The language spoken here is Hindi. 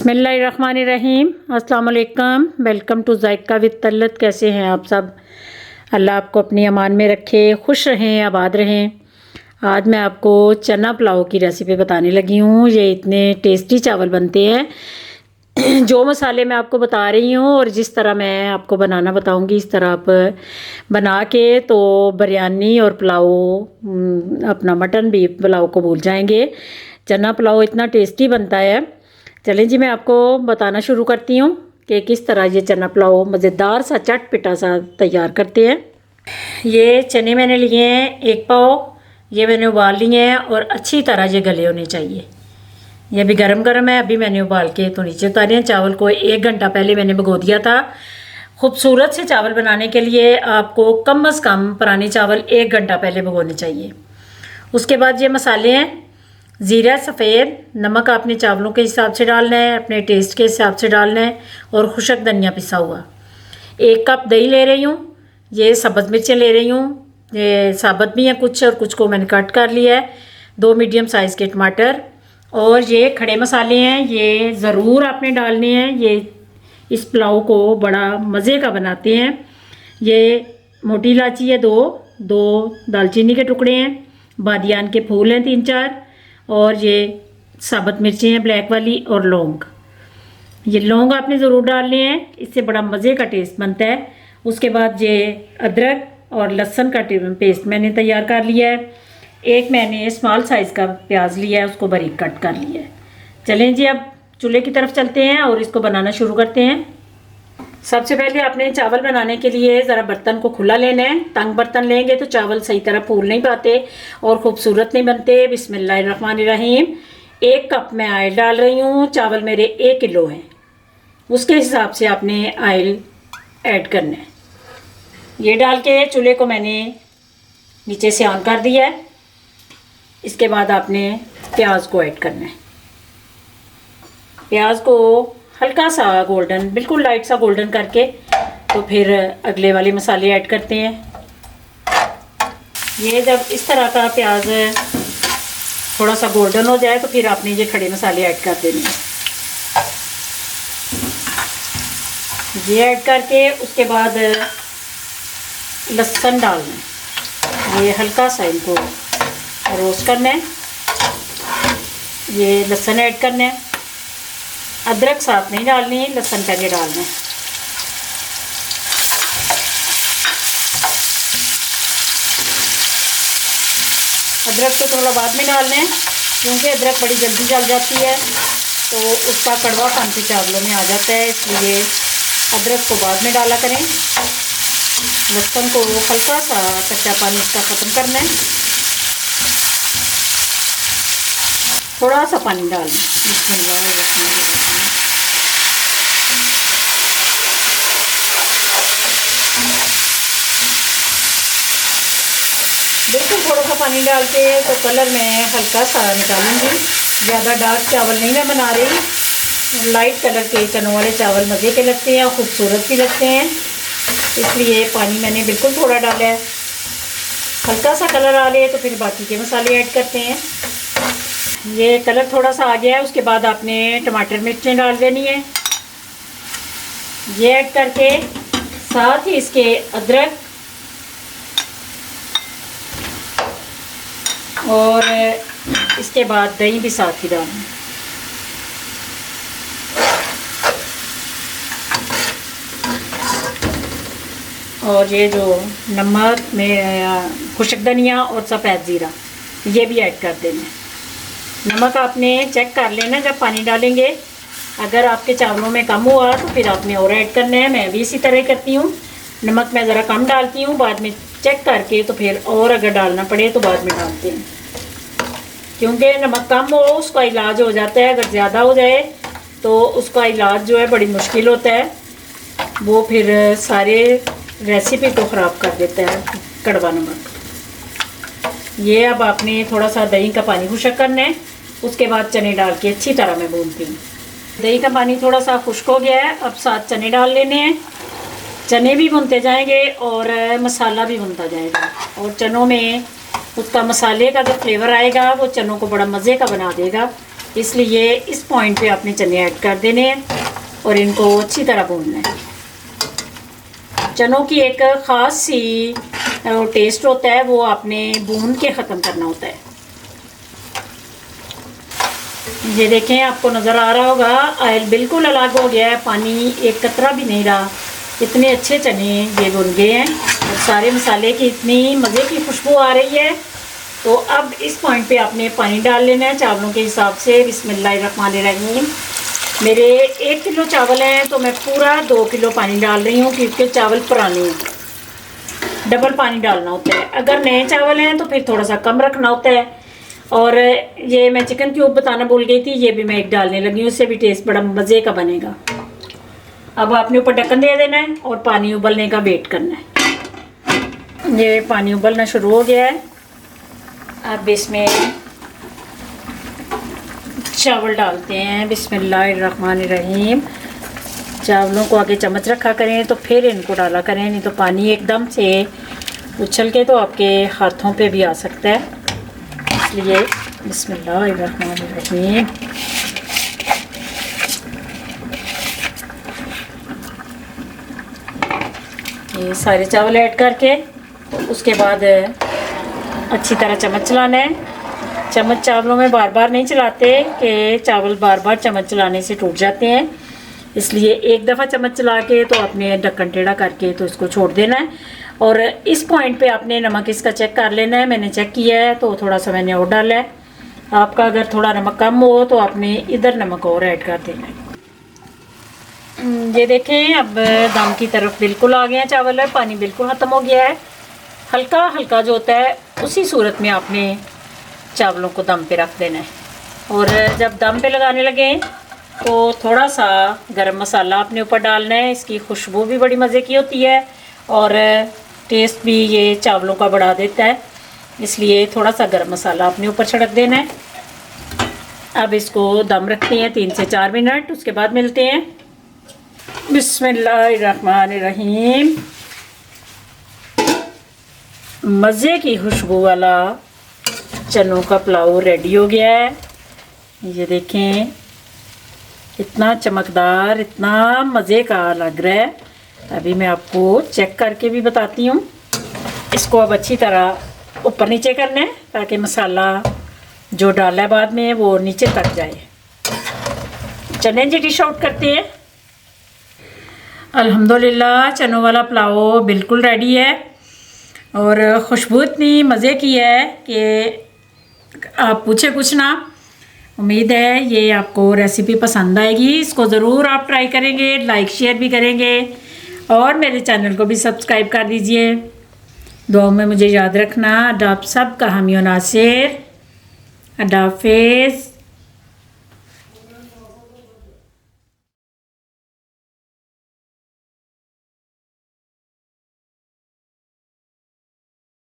बिस्मिल्लाहिर्रहमानिर्रहीम। अस्सलाम वालेकुम। Welcome to Zaika with Talat. कैसे हैं आप सब? अल्लाह आपको अपनी अमान में रखे, खुश रहें, आबाद रहें। आज मैं आपको चना पुलाव की रेसिपी बताने लगी हूँ। ये इतने टेस्टी चावल बनते हैं। जो मसाले मैं आपको बता रही हूँ और जिस तरह मैं आपको बनाना बताऊँगी, इस तरह आप बना के तो बिरयानी और पुलाव, अपना मटन भी पुलाव को भूल जाएंगे। चना पुलाव इतना टेस्टी बनता है। चलें जी, मैं आपको बताना शुरू करती हूँ कि किस तरह ये चना पुलाव मज़ेदार सा चटपटा सा तैयार करते हैं। ये चने मैंने लिए हैं 1 पाव। ये मैंने उबाल लिए हैं और अच्छी तरह ये गले होने चाहिए। ये अभी गरम गरम है, अभी मैंने उबाल के तो नीचे उतारे हैं। चावल को 1 घंटा पहले मैंने भिगो दिया था। खूबसूरत से चावल बनाने के लिए आपको कम अज़ कम पुराने चावल 1 घंटा पहले भिगोने चाहिए। उसके बाद ये मसाले हैं, ज़ीरा सफ़ेद, नमक आपने चावलों के हिसाब से डालना है, अपने टेस्ट के हिसाब से डालना है, और खुशक धनिया पिसा हुआ। 1 कप दही ले रही हूँ। ये सब्ज़ मिर्चें ले रही हूँ, ये साबुत भी हैं कुछ और कुछ को मैंने कट कर लिया है। 2 मीडियम साइज़ के टमाटर, और ये खड़े मसाले हैं, ये ज़रूर आपने डालने हैं। ये इस पुलाव को बड़ा मज़े का बनाते हैं। ये मोटी इलायची है 2 दालचीनी के टुकड़े हैं, बादियान के फूल हैं 3-4, और ये साबुत मिर्चें हैं ब्लैक वाली, और लौंग। ये लौंग आपने ज़रूर डालने हैं, इससे बड़ा मज़े का टेस्ट बनता है। उसके बाद ये अदरक और लहसुन का पेस्ट मैंने तैयार कर लिया है। 1 मैंने स्मॉल साइज़ का प्याज लिया है, उसको बारीक कट कर लिया है। चलें जी, अब चूल्हे की तरफ चलते हैं और इसको बनाना शुरू करते हैं। सबसे पहले आपने चावल बनाने के लिए ज़रा बर्तन को खुला लेना है। तंग बर्तन लेंगे तो चावल सही तरह फूल नहीं पाते और ख़ूबसूरत नहीं बनते। बिस्मिल्लाहिर्रहमानिर्रहीम। 1 कप मैं ऑयल डाल रही हूँ। चावल मेरे 1 किलो हैं, उसके हिसाब से आपने ऑयल ऐड करना है। ये डाल के चूल्हे को मैंने नीचे से ऑन कर दिया है। इसके बाद आपने प्याज को ऐड करना है। प्याज को हल्का सा गोल्डन, बिल्कुल लाइट सा गोल्डन करके तो फिर अगले वाले मसाले ऐड करते हैं। ये जब इस तरह का प्याज थोड़ा सा गोल्डन हो जाए तो फिर आपने ये खड़े मसाले ऐड कर देने हैं। ये ऐड करके उसके बाद लहसुन डालना है। ये हल्का सा इनको रोस्ट करना है। ये लहसुन ऐड करना है। अदरक साथ नहीं डालनी है, लहसुन पहले डालना है। अदरक को थोड़ा बाद में डालना है, क्योंकि अदरक बड़ी जल्दी जल जाती है तो उसका कड़वापन से चावलों में आ जाता है, इसलिए अदरक को बाद में डाला करें। लहसुन को हल्का सा कच्चापन इसका ख़त्म करना है। थोड़ा सा पानी डालना है। बिल्कुल थोड़ा सा पानी डाल के तो कलर मैं हल्का सा निकालूंगी। ज़्यादा डार्क चावल नहीं मैं बना रही। लाइट कलर के चनों वाले चावल मज़े के लगते हैं और ख़ूबसूरत भी लगते हैं, इसलिए पानी मैंने बिल्कुल थोड़ा डाला है। हल्का सा कलर आ रहा है तो फिर बाकी के मसाले ऐड करते हैं। ये कलर थोड़ा सा आ गया है, उसके बाद आपने टमाटर मिर्चें डाल देनी है। ये ऐड करके साथ ही इसके अदरक और इसके बाद दही भी साथ ही डालना है। और ये जो नमक में खुशक धनिया और सफ़ेद ज़ीरा, ये भी ऐड कर देना है। नमक आपने चेक कर लेना जब पानी डालेंगे। अगर आपके चावलों में कम हुआ तो फिर आपने और ऐड करना है। मैं भी इसी तरह करती हूँ। नमक मैं ज़रा कम डालती हूँ, बाद में चेक करके तो फिर और अगर डालना पड़े तो बाद में डालते हैं, क्योंकि नमक कम हो उसका इलाज हो जाता है। अगर ज़्यादा हो जाए तो उसका इलाज जो है बड़ी मुश्किल होता है, वो फिर सारे रेसिपी को ख़राब कर देता है कड़वा नमक। ये अब आपने थोड़ा सा दही का पानी खुशक करना है। उसके बाद चने डाल के अच्छी तरह मैं भूनती हूँ। दही का पानी थोड़ा सा खुश्क हो गया है, अब साथ चने डाल लेने हैं। चने भी भुनते जाएंगे और मसाला भी भुनता जाएगा, और चनों में उसका मसाले का जो फ्लेवर आएगा वो चनों को बड़ा मज़े का बना देगा। इसलिए इस पॉइंट पे आपने चने ऐड कर देने हैं और इनको अच्छी तरह भूनना है। चनों की एक ख़ास सी टेस्ट होता है, वो आपने भून के ख़त्म करना होता है। ये देखें, आपको नज़र आ रहा होगा ऑयल बिल्कुल अलग हो गया है, पानी एक कतरा भी नहीं रहा। इतने अच्छे चने ये भुन गए हैं और सारे मसाले की इतनी मज़े की खुशबू आ रही है। तो अब इस पॉइंट पे आपने पानी डाल लेना है चावलों के हिसाब से। बिस्मिल्लाहिर्रहमानिर्रहीम। मेरे 1 किलो चावल हैं तो मैं पूरा 2 किलो पानी डाल रही हूँ, क्योंकि चावल पुराने हैं। डबल पानी डालना होता है। अगर नए चावल हैं तो फिर थोड़ा सा कम रखना होता है। और ये मैं चिकन क्यूब बताना भूल गई थी, ये भी मैं एक डालने लगी हूँ, उससे भी टेस्ट बड़ा मज़े का बनेगा। अब आपने ऊपर ढक्कन दे देना है और पानी उबलने का वेट करना है। ये पानी उबलना शुरू हो गया है। अब इसमें चावल डालते हैं। बिस्मिल्लाहिर्रहमानिर्रहीम। चावलों को आगे चम्मच रखा करें तो फिर इनको डाला करें, नहीं तो पानी एकदम से उछल के तो आपके हाथों पे भी आ सकता है, इसलिए बिस्मिल्लाहिर्रहमानिर्रहीम। ये सारे चावल ऐड करके उसके बाद अच्छी तरह चम्मच चलाना है। चम्मच चावलों में बार बार नहीं चलाते कि चावल बार बार चम्मच चलाने से टूट जाते हैं, इसलिए एक दफ़ा चम्मच चला के तो आपने ढक्कन टेढ़ा करके तो इसको छोड़ देना है। और इस पॉइंट पे आपने नमक इसका चेक कर लेना है। मैंने चेक किया है तो थोड़ा सा मैंने और डाला है। आपका अगर थोड़ा नमक कम हो तो आपने इधर नमक और ऐड कर देना है। ये देखें, अब दम की तरफ बिल्कुल आ गए हैं चावल, है पानी बिल्कुल ख़त्म हो गया है। हल्का हल्का जो होता है उसी सूरत में आपने चावलों को दम पे रख देना है। और जब दम पे लगाने लगे तो थोड़ा सा गरम मसाला आपने ऊपर डालना है। इसकी खुशबू भी बड़ी मज़े की होती है और टेस्ट भी ये चावलों का बढ़ा देता है, इसलिए थोड़ा सा गरम मसाला आपने ऊपर छिड़क देना है। अब इसको दम रखते हैं 3 से 4 मिनट, उसके बाद मिलते हैं। बिस्मिल्लाहिर्रहमानिर्रहीम। मज़े की खुशबू वाला चनों का पुलाव रेडी हो गया है। ये देखें, इतना चमकदार, इतना मज़े का लग रहा है। अभी मैं आपको चेक करके भी बताती हूँ। इसको अब अच्छी तरह ऊपर नीचे करना है ताकि मसाला जो डाला है बाद में वो नीचे तक जाए। चने जी डिश आउट करते हैं। अल्हम्दुलिल्लाह चनों वाला पुलाव बिल्कुल रेडी है और खुशबू इतनी मज़े की है कि आप पूछे कुछ ना। उम्मीद है ये आपको रेसिपी पसंद आएगी। इसको ज़रूर आप ट्राई करेंगे, लाइक शेयर भी करेंगे और मेरे चैनल को भी सब्सक्राइब कर दीजिए। दुआओं में मुझे याद रखना। आप सब का हामी नासिर। अल्लाह हाफ़िज़।